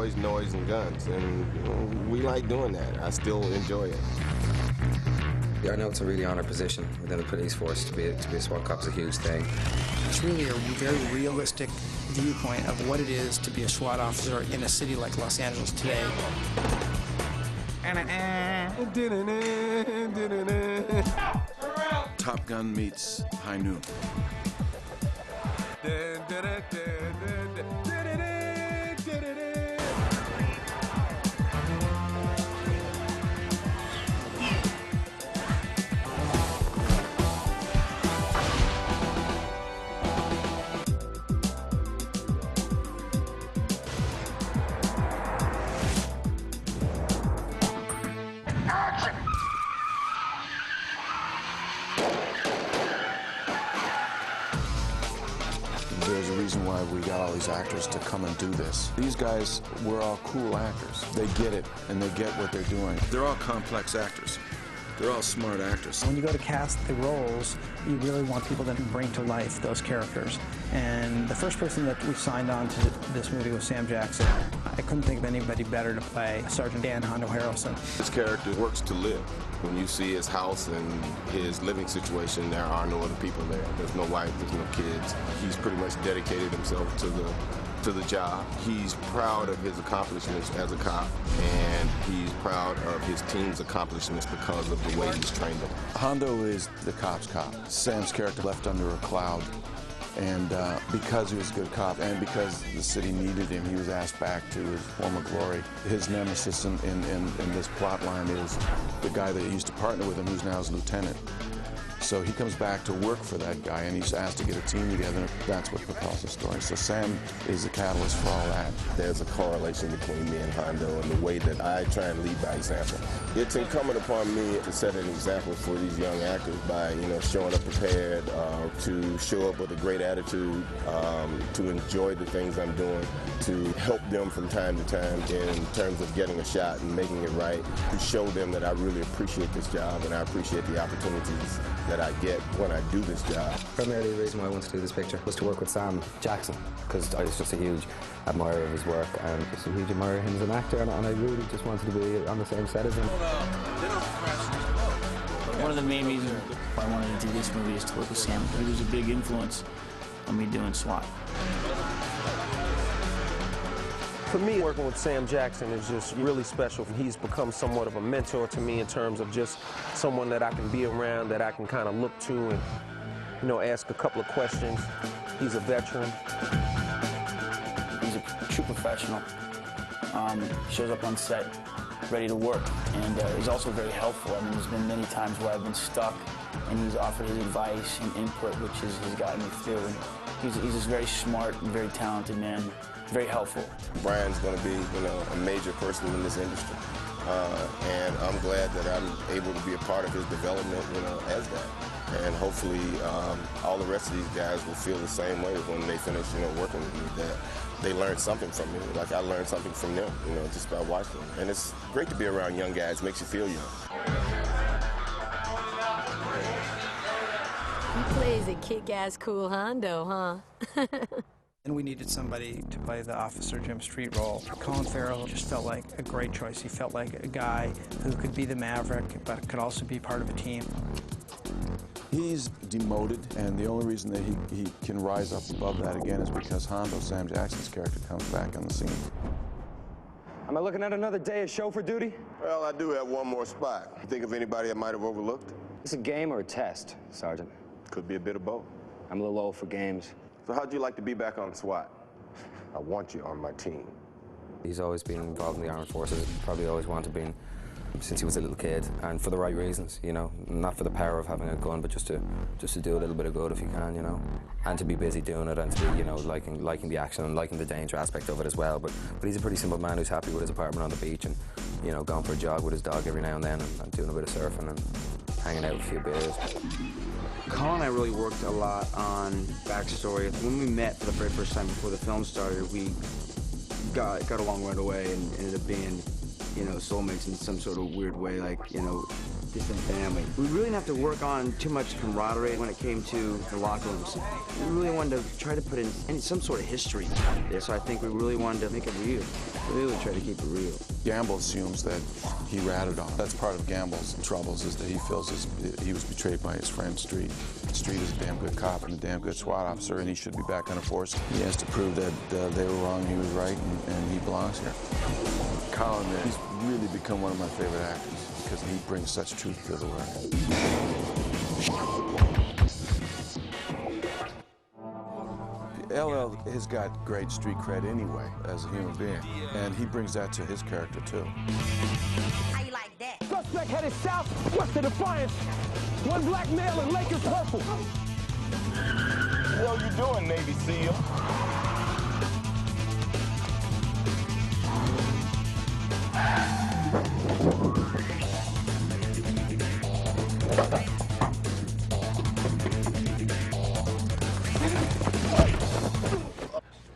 noise, and guns, and you know, we like doing that. I still enjoy it. Yeah, I know it's a really honored position within the police force to be a SWAT cop is a huge thing. It's really a very realistic viewpoint of what it is to be a SWAT officer in a city like Los Angeles today. Top Gun meets High Noon. There's a reason why we got all these actors to come and do this. These guys were all cool actors. They get it, and they get what they're doing. They're all complex actors. They're all smart actors. When you go to cast the roles, you really want people that bring to life those characters. And the first person that we signed on to this movie was Sam Jackson. I couldn't think of anybody better to play Sergeant Dan Hondo Harrelson. This character works to live. When you see his house and his living situation, there are no other people there. There's no wife, there's no kids. He's pretty much dedicated himself to the job. He's proud of his accomplishments as a cop, and he's proud of his team's accomplishments because of the way he's trained them. Hondo is the cop's cop. Sam's character left under a cloud, and because he was a good cop and because the city needed him, he was asked back to his former glory. His nemesis in this plot line is the guy that used to partner with him, who's now his lieutenant. So he comes back to work for that guy, and he's asked to get a team together. That's what propels the story. So Sam is the catalyst for all that. There's a correlation between me and Hondo and the way that I try and lead by example. It's incumbent upon me to set an example for these young actors by, you know, showing up prepared, to show up with a great attitude, to enjoy the things I'm doing, to help them from time to time in terms of getting a shot and making it right, to show them that I really appreciate this job and I appreciate the opportunities that I get when I do this job. Primarily the reason why I wanted to do this picture was to work with Sam Jackson, because I was just a huge admirer of his work and just a huge admirer of him as an actor, and I really just wanted to be on the same set as him. One of the main reasons why I wanted to do this movie is to work with Sam. He was a big influence on me doing SWAT. For me, working with Sam Jackson is just really special. He's become somewhat of a mentor to me in terms of just someone that I can be around, that I can kind of look to and, you know, ask a couple of questions. He's a veteran. He's a true professional. Shows up on set ready to work, and he's also very helpful. I mean, there's been many times where I've been stuck, and he's offered his advice and input, which has gotten me through. And he's just very smart and very talented man. Very helpful. Brian's going to be, you know, a major person in this industry, and I'm glad that I'm able to be a part of his development, you know, as that. And hopefully, all the rest of these guys will feel the same way when they finish, you know, working with me. That they learned something from me, like I learned something from them, you know, just by watching them. And it's great to be around young guys. It makes you feel young. He plays a kick-ass cool Hondo, huh? And we needed somebody to play the Officer Jim Street role. Colin Farrell just felt like a great choice. He felt like a guy who could be the maverick, but could also be part of a team. He's demoted, and the only reason that he can rise up above that again is because Hondo, Sam Jackson's character, comes back on the scene. Am I looking at another day of show for duty? Well, I do have one more spot. You think of anybody I might have overlooked? Is it a game or a test, Sergeant? Could be a bit of both. I'm a little old for games. So how'd you like to be back on SWAT? I want you on my team. He's always been involved in the armed forces, probably always wanted to be since he was a little kid, and for the right reasons, you know, not for the power of having a gun, but just to do a little bit of good if you can, you know, and to be busy doing it, and to be, you know, liking the action and liking the danger aspect of it as well. But he's a pretty simple man who's happy with his apartment on the beach and, you know, going for a jog with his dog every now and then, and doing a bit of surfing and hanging out with a few beers. Colin and I really worked a lot on backstory. When we met for the very first time before the film started, we got along right away and ended up being, you know, soulmates in some sort of weird way. Like, you know, distant family. We really didn't have to work on too much camaraderie when it came to the locker rooms. We really wanted to try to put in some sort of history there, so I think we really wanted to make it real. We really tried to keep it real. Gamble assumes that he ratted on him. That's part of Gamble's troubles, is that he feels he was betrayed by his friend Street. Street is a damn good cop and a damn good SWAT officer, and he should be back on the force. He has to prove that they were wrong, he was right, and he belongs here. Colin, he's really become one of my favorite actors because he brings such truth to the work. LL has got great street cred anyway as a human being, and he brings that to his character too. How you like that? Suspect headed south, west of Defiance. One black male in Lakers purple. What the hell you doing, Navy SEAL?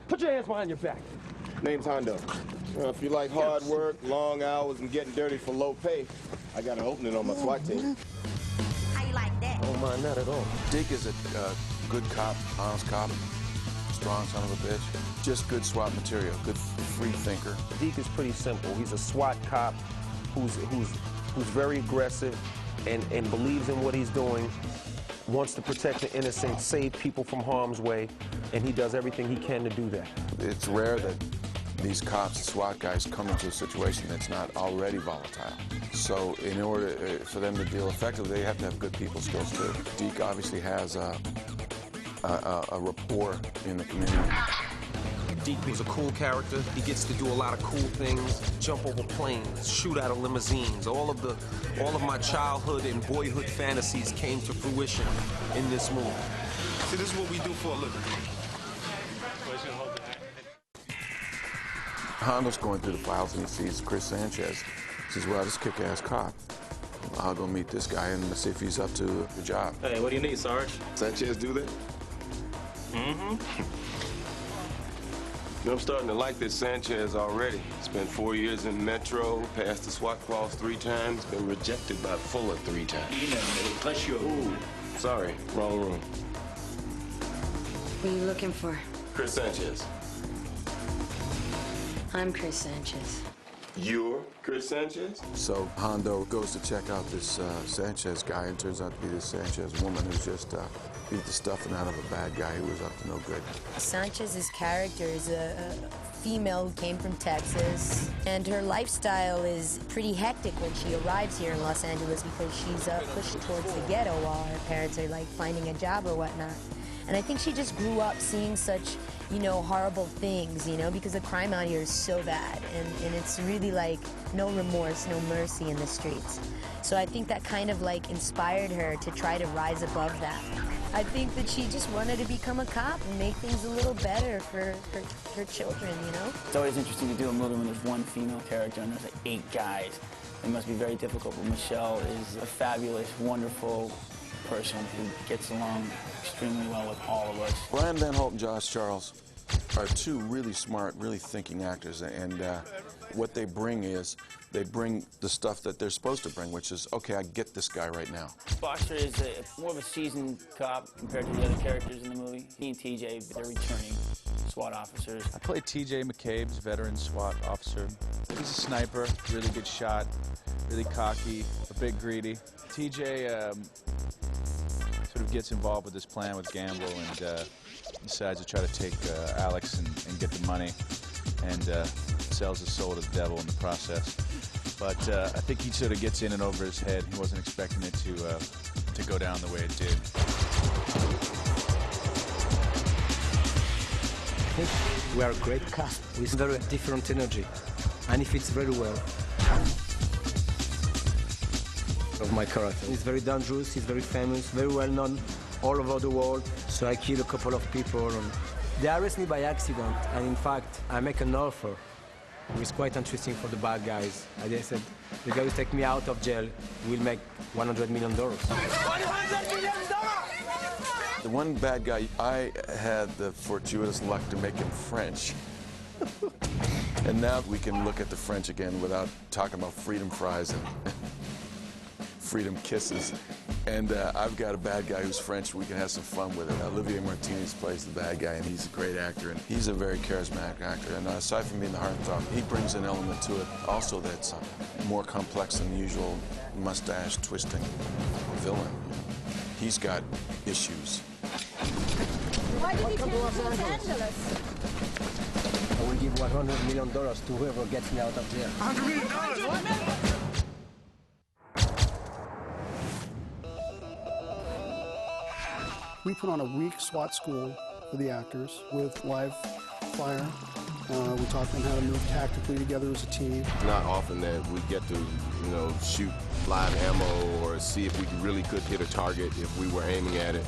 Put your hands behind your back. Name's Hondo. If you like hard work, long hours, and getting dirty for low pay, I got an opening on my SWAT team. How you like that? I don't mind that at all. Deke is a good cop, honest cop, strong son of a bitch. Just good SWAT material, good free thinker. Deke is pretty simple. He's a SWAT cop who's very aggressive and believes in what he's doing, wants to protect the innocent, save people from harm's way, and he does everything he can to do that. It's rare that these cops, SWAT guys, come into a situation that's not already volatile. So in order for them to deal effectively, they have to have good people skills too. Deke obviously has a rapport in the community. Deke is a cool character. He gets to do a lot of cool things, jump over planes, shoot out of limousines. All of my childhood and boyhood fantasies came to fruition in this movie. See, this is what we do for a living. Hondo's going through the files and he sees Chris Sanchez. He says, well, this kick-ass cop. I'll go meet this guy and see if he's up to the job. Hey, what do you need, Sarge? Sanchez do that? Mm-hmm. You know, I'm starting to like this Sanchez already. Spent 4 years in Metro, passed the SWAT class 3 times, been rejected by Fuller 3 times. Bless you. Ooh, sorry, wrong room. What are you looking for? Chris Sanchez. I'm Chris Sanchez. You're Chris Sanchez? So Hondo goes to check out this Sanchez guy, and turns out to be this Sanchez woman who's just beat the stuffing out of a bad guy who was up to no good. Sanchez's character is a female who came from Texas, and her lifestyle is pretty hectic when she arrives here in Los Angeles because she's pushed towards the ghetto while her parents are like finding a job or whatnot. And I think she just grew up seeing such, you know, horrible things, you know, because the crime out here is so bad, and it's really like no remorse, no mercy in the streets. So I think that kind of like inspired her to try to rise above that. I think that she just wanted to become a cop and make things a little better for her children, you know? It's always interesting to do a movie when there's one female character and there's like 8 guys. It must be very difficult, but Michelle is a fabulous, wonderful person who gets along extremely well with all of us. Brian Van Holt and Josh Charles are 2 really smart, really thinking actors, and what they bring is they bring the stuff that they're supposed to bring, which is, okay, I get this guy right now. Boxer is more of a seasoned cop compared to the other characters in the movie. He and TJ, they're returning SWAT officers. I played TJ McCabe's veteran SWAT officer. He's a sniper, really good shot, really cocky, a bit greedy. TJ sort of gets involved with this plan with Gamble and decides to try to take Alex and get the money, and sells his soul to the devil in the process. But I think he sort of gets in and over his head. He wasn't expecting it to go down the way it did. I think we are a great cast with very different energy, and it fits very well. Of my character. He's very dangerous, he's very famous, very well known all over the world. So I kill a couple of people. And they arrest me by accident, and in fact, I make an offer. It's quite interesting for the bad guys. I said, the guy who take me out of jail will make $100 million. $100 million! The one bad guy, I had the fortuitous luck to make him French. And now we can look at the French again without talking about freedom fries and freedom kisses. And I've got a bad guy who's French. We can have some fun with it. Olivier Martinez plays the bad guy, and he's a great actor, and he's a very charismatic actor. And aside from being the heartthrob, he brings an element to it also that's more complex than the usual mustache twisting villain. He's got issues. Why did you come to Los Angeles? I will give $100 million to whoever gets me out of there. $100 million? We put on a week SWAT school for the actors with live fire. We taught them how to move tactically together as a team. Not often that we get to, shoot live ammo or see if we really could hit a target if we were aiming at it.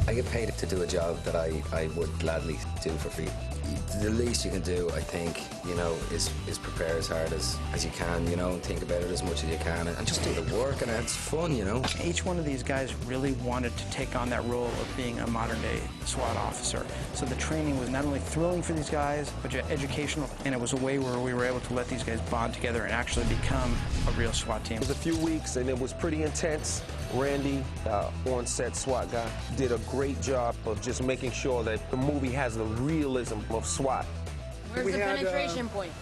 I get paid to do a job that I would gladly do for free. The least you can do, I think, is prepare as hard as you can, and think about it as much as you can, and just do the work, and it's fun, Each one of these guys really wanted to take on that role of being a modern-day SWAT officer. So the training was not only thrilling for these guys, but educational, and it was a way where we were able to let these guys bond together and actually become a real SWAT team. It was a few weeks, and it was pretty intense. Randy, on-set SWAT guy, did a great job of just making sure that the movie has the realism of SWAT. Where's the penetration point?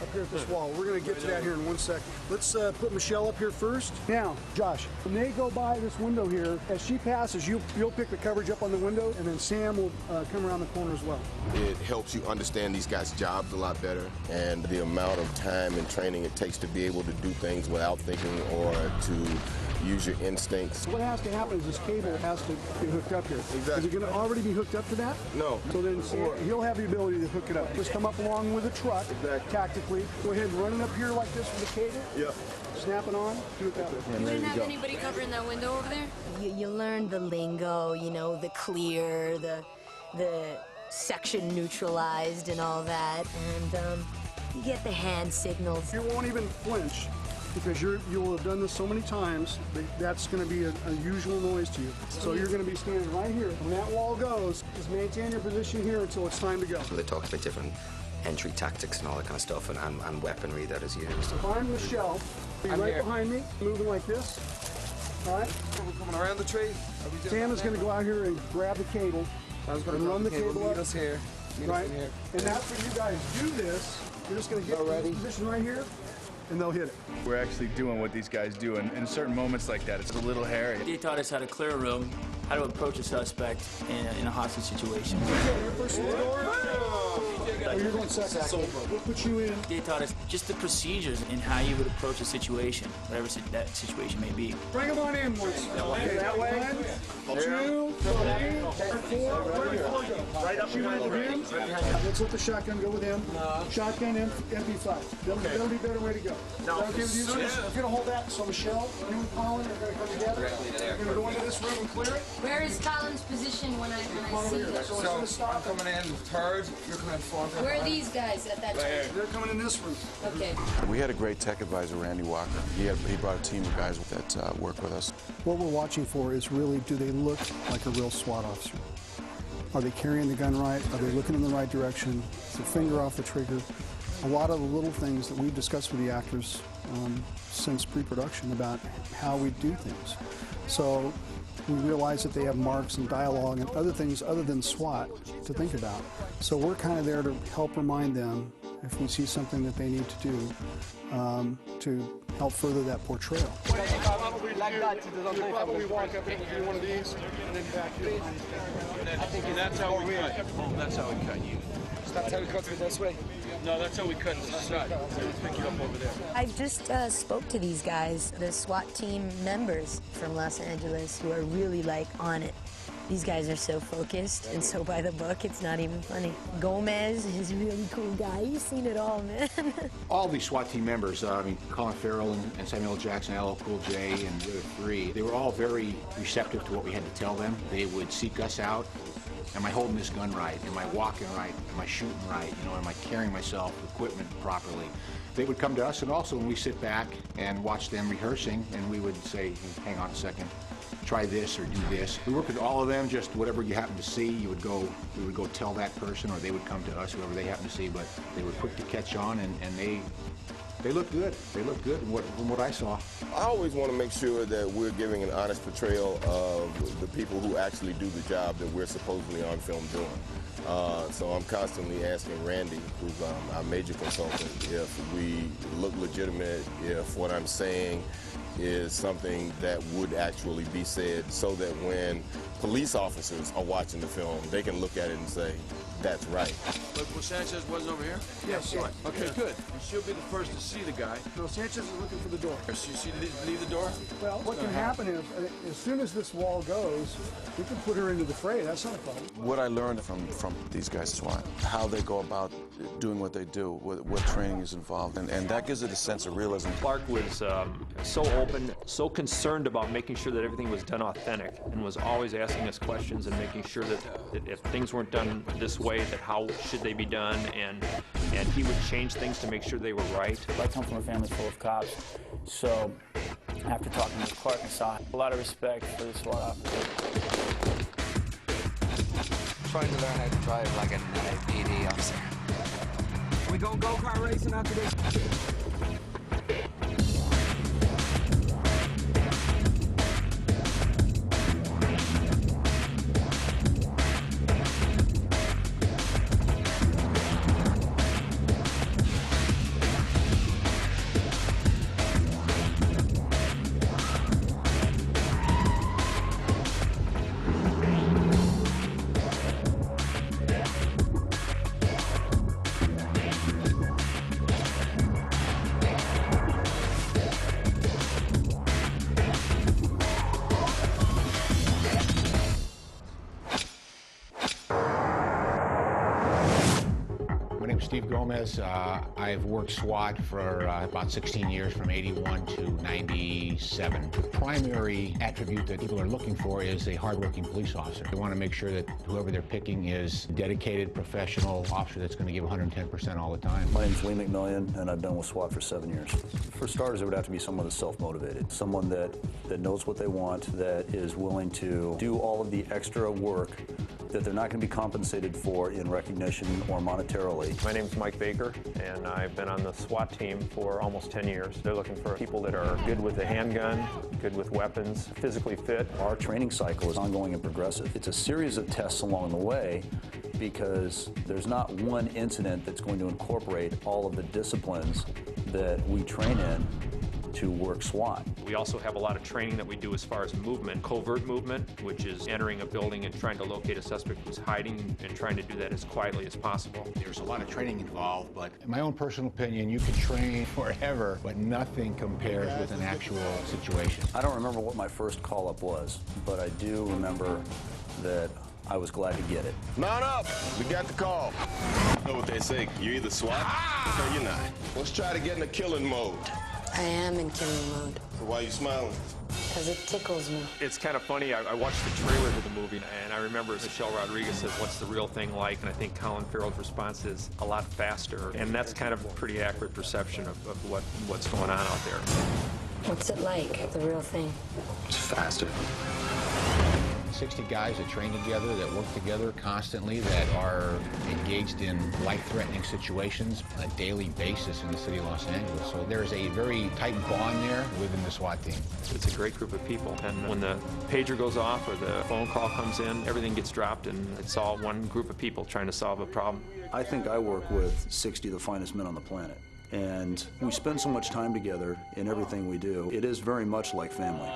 Up here at this wall. We're going to get to that here in 1 second. Let's put Michelle up here first. Now, Josh, when they go by this window here, as she passes, you'll pick the coverage up on the window, and then Sam will come around the corner as well. It helps you understand these guys' jobs a lot better, and the amount of time and training it takes to be able to do things without thinking or to use your instincts. What has to happen is this cable has to be hooked up here. Exactly. Is it going to already be hooked up to that? No. So then he'll have the ability to hook it up. Just come up along with a truck, tactically. Go ahead and run it up here like this with the cable. Yeah. Snap it on, do it that way. You didn't have anybody covering that window over there? You learn the lingo, the clear, the section neutralized and all that, and you get the hand signals. You won't even flinch because you'll have done this so many times that that's going to be a usual noise to you. So you're going to be standing right here. When that wall goes, just maintain your position here until it's time to go. They talk about different entry tactics and all that kind of stuff, and weaponry that is used. Find Michelle. Be right behind me, moving like this. All right? We're coming around the tree. Sam is going to go out here and grab the cable and run the cable up. Meet us here. Right? And after you guys do this, you're just going to get in this position right here, and they'll hit it. We're actually doing what these guys do, and in certain moments like that, it's a little hairy. They taught us how to clear a room, how to approach a suspect in a hostage situation. You're first in the door. Oh, you're going second. We'll put you in. They taught us just the procedures in how you would approach a situation, whatever that situation may be. Bring them on in once. Okay, that way. 1, 2, 3, 4. Right up behind him. Let's let the shotgun go with him. Shotgun, MP5. That'll be a better way to go. No. Okay with you? We're going to hold that. So Michelle, you and Colin are going to come together. We're going to go into this room and clear it. Where is Colin's position when I see him? So I'm coming in third, you're coming in fourth. Where are these guys at that time? They're coming in this room. Okay. We had a great tech advisor, Randy Walker. He brought a team of guys that work with us. What we're watching for is really, do they look like a real SWAT officer? Are they carrying the gun right? Are they looking in the right direction? Is their finger off the trigger? A lot of the little things that we've discussed with the actors since pre-production about how we do things. So we realize that they have marks and dialogue and other things other than SWAT to think about. So we're kind of there to help remind them if we see something that they need to do to help further that portrayal. Probably like that. You'll probably walk up into one of these and then back here. I think that's how we cut. That's how we cut you. That's how we cut it this way? No, that's how we cut the side. Let's pick you up over there. I just spoke to these guys, the SWAT team members from Los Angeles, who are really on it. These guys are so focused and so by the book, it's not even funny. Gomez is a really cool guy. He's seen it all, man. All these SWAT team members, Colin Farrell and Samuel Jackson, LL Cool J, and the other three, they were all very receptive to what we had to tell them. They would seek us out. Am I holding this gun right? Am I walking right? Am I shooting right? Am I carrying myself, equipment properly? They would come to us, and also when we sit back and watch them rehearsing, and we would say, hang on a second, try this or do this. We worked with all of them, just whatever you happen to see, we would go tell that person, or they would come to us, whoever they happen to see, but they were quick to catch on, and they They look good. They look good from what I saw. I always want to make sure that we're giving an honest portrayal of the people who actually do the job that we're supposedly on film doing. So I'm constantly asking Randy, who's our major consultant, if we look legitimate, if what I'm saying is something that would actually be said, so that when police officers are watching the film, they can look at it and say, that's right. Look, well, Sanchez wasn't over here? Yes, Right. Okay, good. And she'll be the first to see the guy. No, Sanchez is looking for the door. So you see leave the door? Well, what can happen is, as soon as this wall goes, we can put her into the fray. That's not a problem. What I learned from these guys, SWAT, how they go about doing what they do, what training is involved, and that gives it a sense of realism. Clark was so open, so concerned about making sure that everything was done authentic, and was always asking us questions and making sure that if things weren't done this way, that how should they be done, and he would change things to make sure they were right. I come from a family full of cops, so after talking with Clark, I saw a lot of respect for the SWAT officer. Trying to learn how to drive like an PD officer. We gonna go-kart racing after this? I've worked SWAT for about 16 years, from 81 to 97. The primary attribute that people are looking for is a hardworking police officer. They want to make sure that whoever they're picking is a dedicated, professional officer that's going to give 110% all the time. My name's Lee McMillian, and I've been with SWAT for 7 years. For starters, it would have to be someone that's self-motivated, someone that knows what they want, that is willing to do all of the extra work that they're not going to be compensated for in recognition or monetarily. My name's Mike Baker, and I've been on the SWAT team for almost 10 years. They're looking for people that are good with the handgun, good with weapons, physically fit. Our training cycle is ongoing and progressive. It's a series of tests along the way, because there's not one incident that's going to incorporate all of the disciplines that we train in to work SWAT. We also have a lot of training that we do as far as movement, covert movement, which is entering a building and trying to locate a suspect who's hiding and trying to do that as quietly as possible. There's a lot of training involved, but in my own personal opinion, you can train forever, but nothing compares with an actual situation. I don't remember what my first call-up was, but I do remember that I was glad to get it. Mount up! We got the call. You know what they say, you're either SWAT or you're not. Let's try to get in a killing mode. I am in killing mode. So why are you smiling? Because it tickles me. It's kind of funny. I watched the trailer to the movie, and I remember Michelle Rodriguez says, "What's the real thing like?" And I think Colin Farrell's response is a lot faster, and that's kind of a pretty accurate perception of what's going on out there. What's it like, the real thing? It's faster. 60 guys that train together, that work together constantly, that are engaged in life-threatening situations on a daily basis in the city of Los Angeles. So there's a very tight bond there within the SWAT team. It's a great group of people, and when the pager goes off or the phone call comes in, everything gets dropped, and it's all one group of people trying to solve a problem. I think I work with 60 of the finest men on the planet, and we spend so much time together in everything we do. It is very much like family.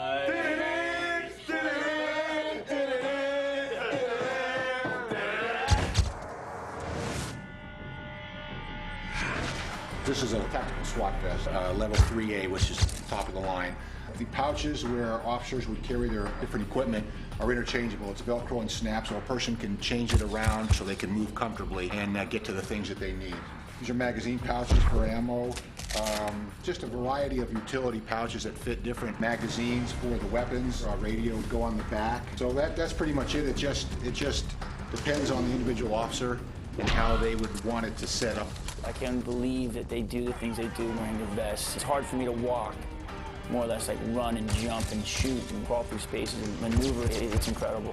This is a tactical SWAT vest, level 3A, which is top of the line. The pouches where officers would carry their different equipment are interchangeable. It's Velcro and snap, so a person can change it around so they can move comfortably and get to the things that they need. These are magazine pouches for ammo. Just a variety of utility pouches that fit different magazines for the weapons. Radio would go on the back. So that's pretty much it. It just depends on the individual officer and how they would want it to set up. I can't believe that they do the things they do wearing the vests. It's hard for me to walk, more or less like run and jump and shoot and crawl through spaces and maneuver. It's incredible.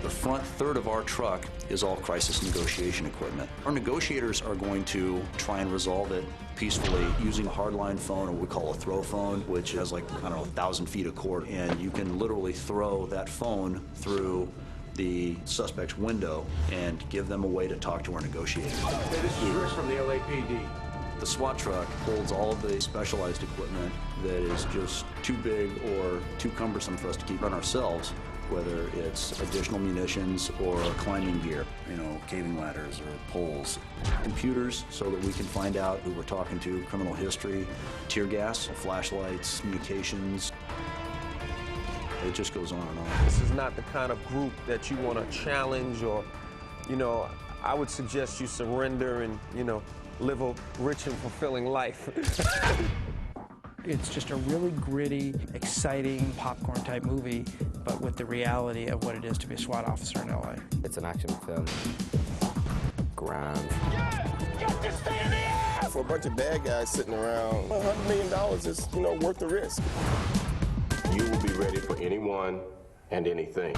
The front third of our truck is all crisis negotiation equipment. Our negotiators are going to try and resolve it peacefully using a hardline phone, or what we call a throw phone, which has like, I don't know, 1,000 feet of cord, and you can literally throw that phone through the suspect's window and give them a way to talk to or negotiate. Hey, this is Rick from the LAPD. The SWAT truck holds all of the specialized equipment that is just too big or too cumbersome for us to keep on ourselves, whether it's additional munitions or climbing gear, you know, caving ladders or poles. Computers so that we can find out who we're talking to, criminal history, tear gas, flashlights, communications. It just goes on and on. This is not the kind of group that you want to challenge or, you know, I would suggest you surrender and, you know, live a rich and fulfilling life. It's just a really gritty, exciting, popcorn-type movie, but with the reality of what it is to be a SWAT officer in L.A. It's an action film. Grand. Get this thing in the air! For a bunch of bad guys sitting around, $100 million is, you know, worth the risk. You will be ready for anyone and anything.